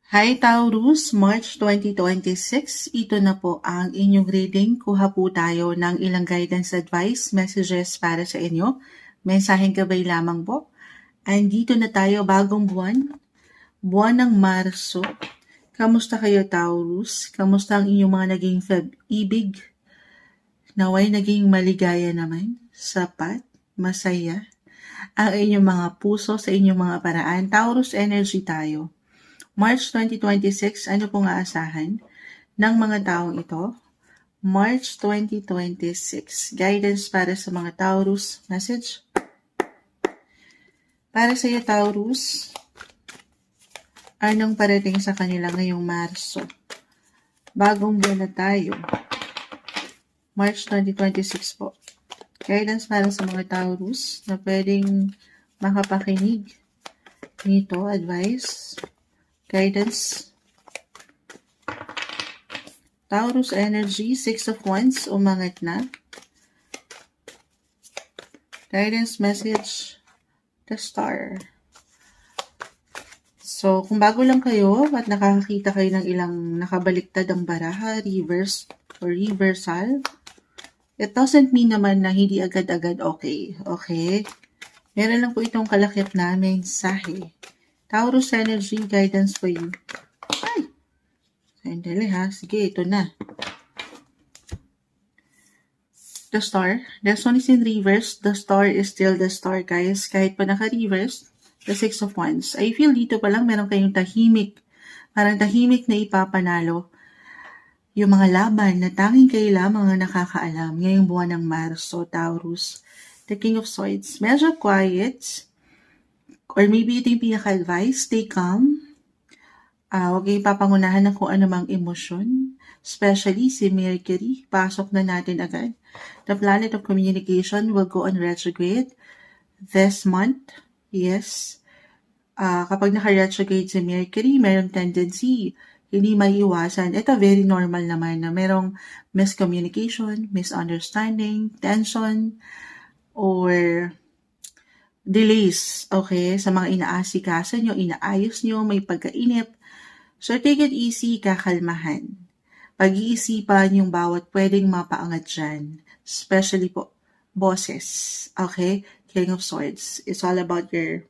Hi Taurus, March 2026. Ito na po ang inyong reading. Kuha po tayo ng ilang guidance advice, messages para sa inyo. Mensaheng gabay lamang po. Andito na tayo, bagong buwan. Buwan ng Marso. Kamusta kayo Taurus? Kamusta ang inyong mga naging ibig? Naway naging maligaya naman, sapat, masaya ang inyong mga puso sa inyong mga paraan. Taurus energy tayo. March 2026, ano pong aasahan ng mga taong ito? March 2026, guidance para sa mga Taurus. Message? Para sa iyo Taurus, anong parating sa kanila ngayong Marso? Bagong buwan na tayo. March 2026 po. Guidance para sa mga Taurus na pwedeng makapakinig nito, advice, guidance. Taurus energy, 6 of Wands, umangat na. Guidance message, the star. So, kung bago lang kayo at nakakakita kayo ng ilang nakabaliktad ang baraha, reverse or reversal, it doesn't mean naman na hindi agad-agad okay. Okay? Meron lang po itong kalakip na mensahe. Taurus energy, guidance for you. Ay! Sandali ha. Sige, ito na. The star. This one is in reverse. The star is still the star, guys. Kahit pa naka-reverse, the 6 of Wands. I feel dito pa lang meron kayong tahimik. Parang tahimik na ipapanalo. Yung mga laban na tanging kayo lamang ang nakakaalam ngayong buwan ng Marso, Taurus. The King of Swords. Medyo quiet. Or maybe ito yung pinaka-advice. Stay calm. Huwag kayong papangunahan ng kung anumang emosyon. Especially si Mercury. Pasok na natin agad. The planet of communication will go on retrograde this month. Yes. Kapag naka-retrograde si Mercury, mayroong tendency, hindi maiiwasan. Ito very normal naman na mayroong miscommunication, misunderstanding, tension, or delays, okay? Sa mga inaasikasan nyo, inaayos nyo, may pagkainip. So take it easy, kakalmahan. Pag-iisipan yung bawat pwedeng mapaangat dyan. Especially po, bosses. Okay? King of Swords. It's all about your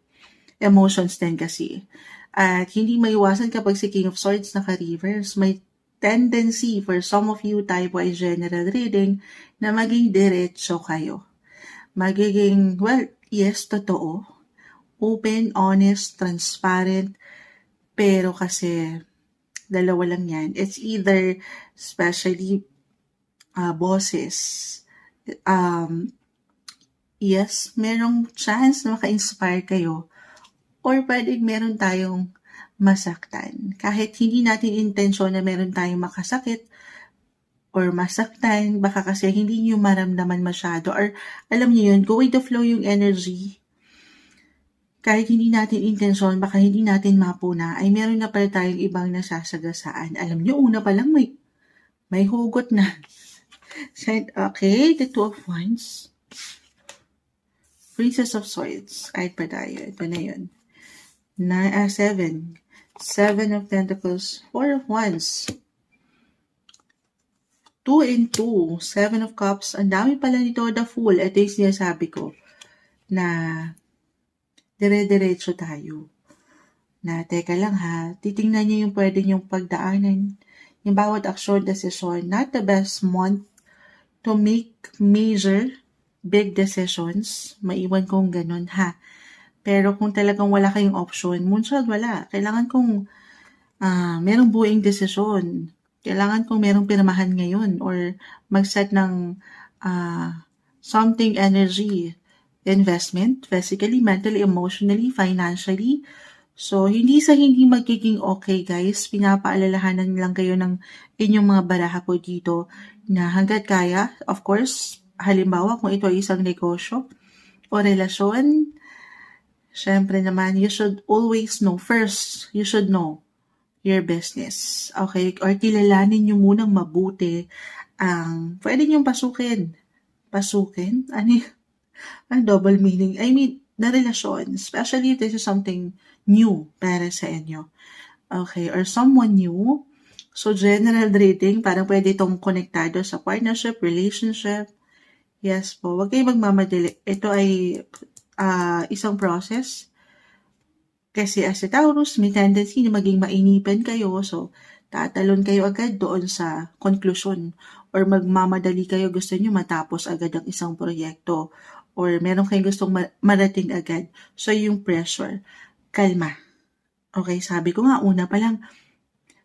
emotions din kasi. At hindi maiwasan kapag si King of Swords naka-reverse. May tendency for some of you type-wise general reading na maging diretso kayo. Magiging, well, yes, totoo. Open, honest, transparent. Pero kasi, dalawa lang yan. It's either, especially bosses, yes, merong chance na maka-inspire kayo or pwedeng meron tayong masaktan. Kahit hindi natin intensyon na meron tayong makasakit or masaktan, baka kasi hindi nyo maramdaman masyado or alam nyo yun, go with the flow yung energy. Kahit hindi natin intensyon, baka hindi natin mapuna, ay meron na pala tayong ibang nasasagasaan. Alam nyo, una pa lang may hugot na. Okay, the 2 of Wands. Princess of Swords. Kahit pa tayo. Ito na yun. 7. 7 of Pentacles. 4 of Wands. 2 and 2. 7 of Cups. Ang dami pala nito. The Fool. Ito yung sinasabi ko. Na dire-diretso tayo. Na teka lang ha. Titingnan niyo yung pwede niyong pagdaanan. Yung bawat aksyon, desisyon. Not the best month to make major big decisions. Maiwan kong ganun ha. Pero kung talagang wala kayong option, Moonchild wala. Kailangan kong merong buing desisyon. Kailangan kong merong pirmahan ngayon or mag-set ng something energy investment, physically, mentally, emotionally, financially. So, hindi sa hindi magiging okay, guys. Pinapaalalahanan lang kayo ng inyong mga baraha po dito na hanggat kaya, of course, halimbawa kung ito ay isang negosyo o relasyon, syempre naman, you should always know. First, you should know your business. Okay? Or kilalanin nyo munang mabuti ang pwede nyong pasukin. Pasukin? Ano double meaning? I mean, na relasyon. Especially if this is something new para sa inyo. Okay, or someone new. So, general reading, parang pwede itong konektado sa partnership, relationship. Yes po, huwag kayong magmamadali. Ito ay isang process. Kasi as a Taurus, may tendency na maging mainipan kayo. So, tatalon kayo agad doon sa conclusion. Or magmamadali kayo, gusto nyo matapos agad ang isang proyekto. Or meron kayong gustong marating agad. So, yung pressure, kalma. Okay, sabi ko nga, una pa lang,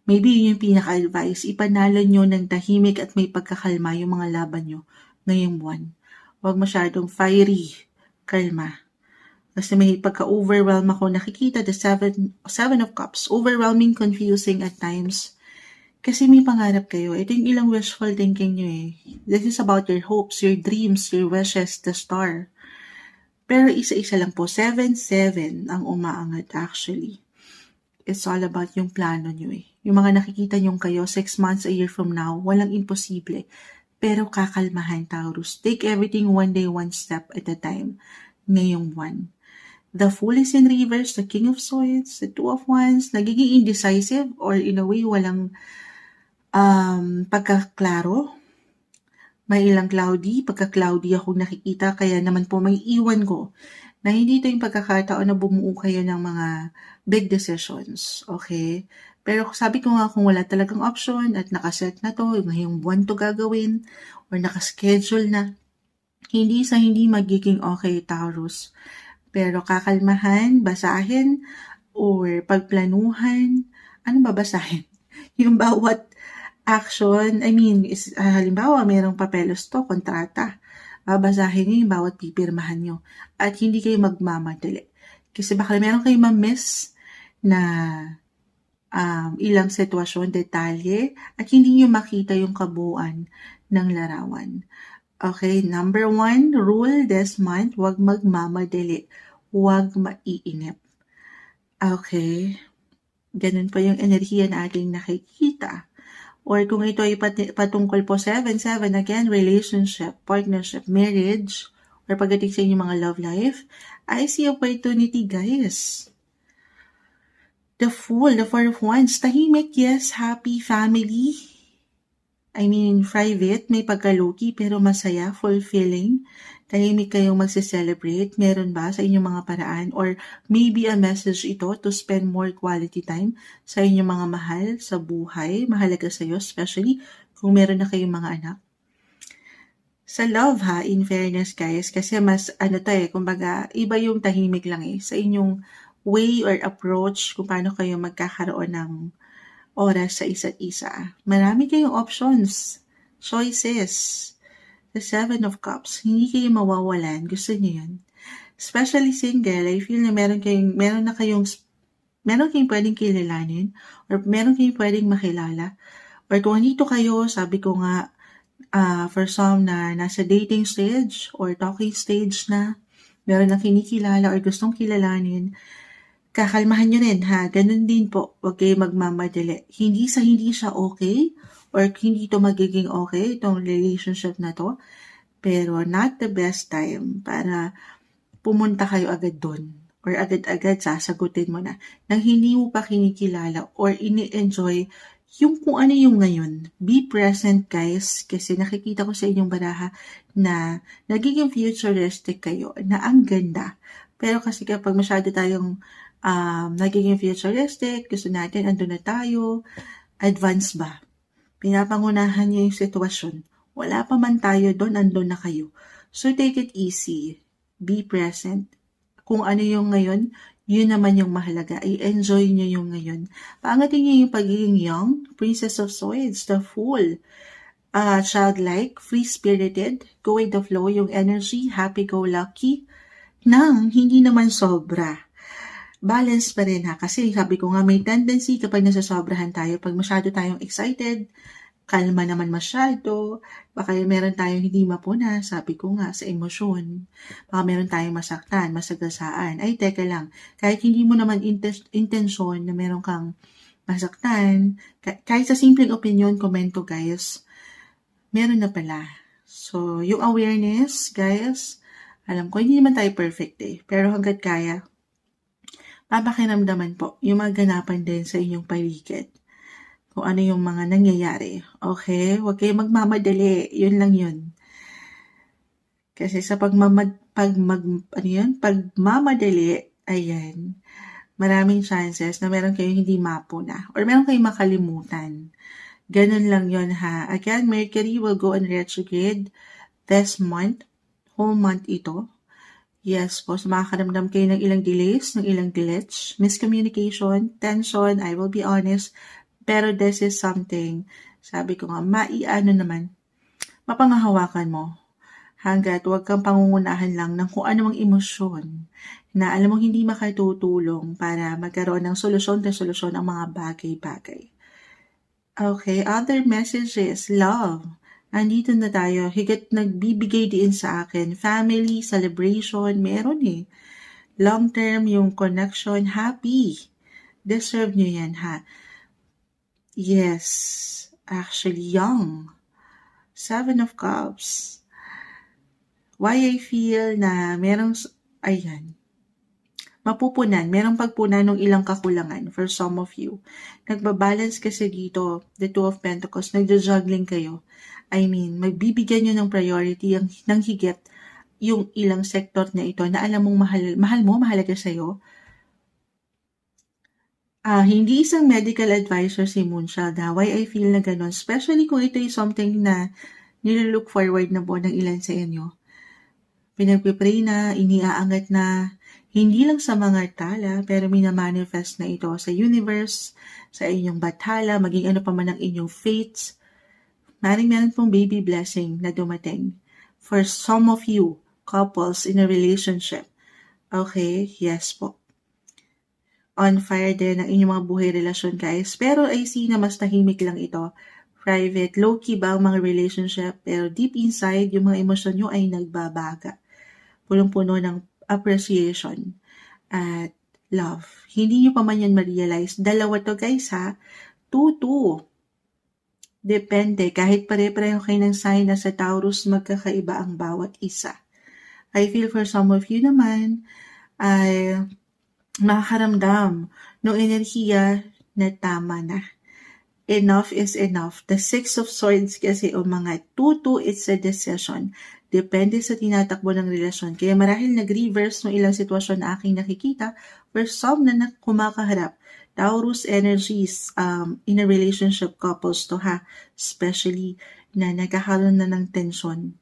maybe yun yung pinaka-advice. Ipanalo nyo ng tahimik at may pagkakalma yung mga laban nyo ngayong buwan. Huwag masyadong fiery. Kalma. Kasi may pagka-overwhelm ako nakikita, the seven of cups. Overwhelming, confusing at times. Kasi may pangarap kayo. Ito yung ilang wishful thinking nyo eh. This is about your hopes, your dreams, your wishes, the star. Pero isa-isa lang po. 7-7 ang umaangat actually. It's all about yung plano nyo eh. Yung mga nakikita nyo kayo 6 months, a year from now, walang imposible. Pero kakalmahan, Taurus. Take everything one day, one step at a time. Ngayong buwan. The Fool is in reverse, the King of Swords, the Two of Wands, nagiging indecisive or in a way walang pagkaklaro. May ilang pagka-cloudy akong nakikita, kaya naman po may iwan ko na hindi ito yung pagkakataon na bumuo kayo ng mga big decisions, okay? Pero sabi ko nga kung wala talagang option at nakaset na to, ngayong buwan to gagawin, or nakaschedule na, hindi sa hindi magiging okay, Taurus. Pero kakalmahan, basahin, or pagplanuhan, ano ba basahin? Yung bawat action, halimbawa, mayroong papeles to, kontrata. Babasahin nyo yung bawat pipirmahan nyo. At hindi kayo magmamadali. Kasi baka meron kayo ma-miss na ilang sitwasyon, detalye, at hindi nyo makita yung kabuuan ng larawan. Okay, number 1 rule this month, huwag magmamadali. Huwag maiinip. Okay, ganun po yung enerhiya na ating nakikita. Or kung ito ay patungkol po 7-7, again, relationship, partnership, marriage, or pagdating sa inyong mga love life, I see opportunity, guys. The Fool, the Four of Wands, tahimik, yes, happy, family. Private, may pagka-low-key, pero masaya, fulfilling. Tahimik kayong magse-celebrate. Meron ba sa inyong mga paraan? Or maybe a message ito to spend more quality time sa inyong mga mahal sa buhay. Mahalaga sa iyo, especially kung meron na kayong mga anak. Sa love ha, in fairness guys, kasi mas kumbaga, iba yung tahimik lang eh. Sa inyong way or approach kung paano kayo magkakaroon ng oras sa isa't isa. Marami kayong options, choices. The Seven of Cups, hindi kayo mawawalan. Gusto niyo yun. Especially single, I feel na meron kayong pwedeng kilalanin or meron kayong pwedeng makilala. Or kung nandito kayo, sabi ko nga, for some na nasa dating stage or talking stage na, meron na kinikilala or gustong kilalanin, kakalmahan nyo rin ha. Ganun din po, huwag kayo magmamadali. Hindi siya okay or hindi to magiging okay, itong relationship na to. Pero not the best time para pumunta kayo agad doon or agad-agad sasagutin mo na nang hindi mo pa kinikilala or ini-enjoy yung kung ano yung ngayon. Be present guys kasi nakikita ko sa inyong baraha na nagiging futuristic kayo na ang ganda. Pero kasi kapag masyado tayong nagiging futuristic, gusto natin andun na tayo, advance ba? Pinapangunahan niyo yung sitwasyon. Wala pa man tayo doon, andun na kayo. So take it easy. Be present. Kung ano yung ngayon, yun naman yung mahalaga. I-enjoy nyo yung ngayon. Paangatin nyo yung pagiging young, Princess of Swords, the Fool, childlike, free-spirited, go with the flow, yung energy, happy-go-lucky, nang hindi naman sobra. Balance pa rin ha, kasi sabi ko nga may tendency kapag nasasobrahan tayo, pag masyado tayong excited, kalma naman masyado, baka meron tayong hindi mapuna, sabi ko nga, sa emosyon. Baka meron tayong masaktan, masagasaan. Ay, teka lang, kahit hindi mo naman intensyon na meron kang masaktan, kahit sa simpleng opinion, komento guys, meron na pala. So, yung awareness, guys, alam ko, hindi naman tayo perfect eh, pero hanggat kaya, pakiramdaman po yung mga ganapan din sa inyong paligid. Kung ano yung mga nangyayari. Okay? Huwag kayong magmamadali. Yun lang yun. Kasi sa pagmamadali, ayan, maraming chances na meron kayong hindi mapuna or meron kayong makalimutan. Ganun lang yun ha. Again, Mercury will go on retrograde this month. Whole month ito. Yes po, so makakaramdam kayo ng ilang delays, ng ilang glitch, miscommunication, tension, I will be honest. Pero this is something, sabi ko nga, mapangahawakan mo. Hanggat huwag kang pangungunahan lang ng kung anumang emosyon na alam mong hindi makatutulong para magkaroon ng solusyon ang mga bagay-bagay. Okay, other messages, love. Andito na tayo, higit nagbibigay din sa akin. Family, celebration, meron eh. Long term, yung connection, happy. Deserve nyo yan ha. Yes, actually young. 7 of Cups. Why I feel na mapupunan, merong pagpunan ng ilang kakulangan for some of you. Nagbabalance kasi dito, the Two of Pentacles, nagja-juggling kayo. Magbibigyan nyo ng priority ng higit yung ilang sector na ito na alam mong mahalaga sa'yo. Hindi isang medical advisor si Moonchild. Why I feel na ganun, especially kung ito is something na nililook forward na po ng ilan sa inyo. Pinagpipray na, iniaangat na, hindi lang sa mga tala, pero minamanifest na ito sa universe, sa inyong bathala, maging ano pa man ang inyong fates. Meron pong baby blessing na dumating. For some of you, couples in a relationship. Okay, yes po. On fire din ang inyong mga buhay relasyon, guys. Pero I see na mas tahimik lang ito. Private, low-key ba ang mga relationship, pero deep inside, yung mga emosyon nyo ay nagbabaga. Punong-puno ng appreciation at love. Hindi nyo pa man yan ma-realize. Dalawa to, guys, ha? 2-2. Depende. Kahit pare-pareho kayo ng sign na sa Taurus, magkakaiba ang bawat isa. I feel for some of you naman, ay makakaramdam ng enerhiya na tama na. Enough is enough. The 6 of Swords kasi o mga 2-2, it's a decision. Depende sa tinatakbo ng relasyon. Kaya marahil nag-reverse ng ilang sitwasyon na aking nakikita for some na kumakaharap. Taurus energies in a relationship couples to ha. Especially na nagkakaroon na ng tension.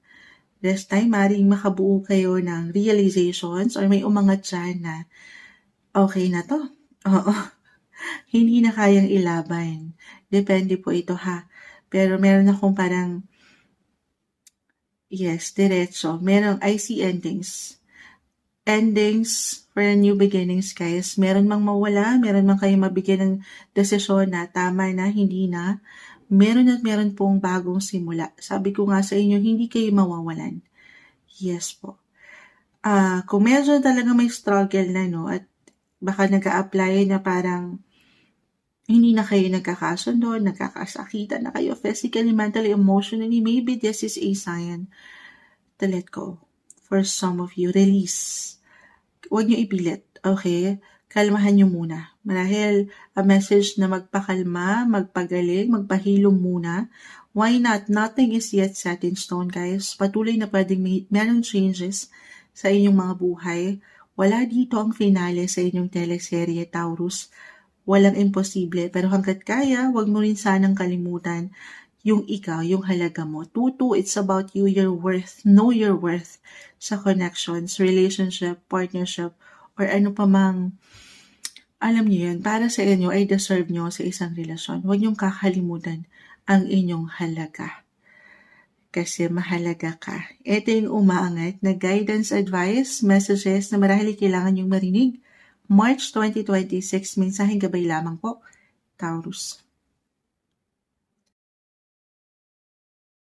This time, maaaring makabuo kayo ng realizations or may umangat dyan na okay na to. Oo. Hindi na kayang ilaban. Depende po ito ha. Pero meron akong parang, yes, diretso. I see endings. Endings for new beginnings, guys. Meron mang mawala, meron mang kayo mabigyan ng desisyon na tama na, hindi na. Meron pong bagong simula. Sabi ko nga sa inyo, hindi kayo mawawalan. Yes po. Kung medyo talaga may struggle na, no, at baka nag-a-apply na parang hindi na kayo nagkakasundo, nagkakasakitan na kayo physically, mentally, emotionally, maybe this is a sign to let go. For some of you, release. Huwag niyo ipilit, okay? Kalmahan niyo muna. Marahil a message na magpakalma, magpagaling, magpahilom muna. Why not? Nothing is yet set in stone, guys. Patuloy na pwedeng merong changes sa inyong mga buhay. Wala dito ang finale sa inyong teleserye, Taurus. Walang imposible, pero hanggat kaya, wag mo rin sanang kalimutan yung ikaw, yung halaga mo. 2-2, it's about you, your worth. Know your worth sa connections, relationship, partnership, or ano pa mang, alam niyo yan, para sa inyo ay deserve nyo sa isang relasyon. Huwag niyong kakalimutan ang inyong halaga. Kasi mahalaga ka. Ito yung umaangat na guidance, advice, messages na marahil kailangan yung marinig. March 2026, mensaheng gabay lamang po, Taurus.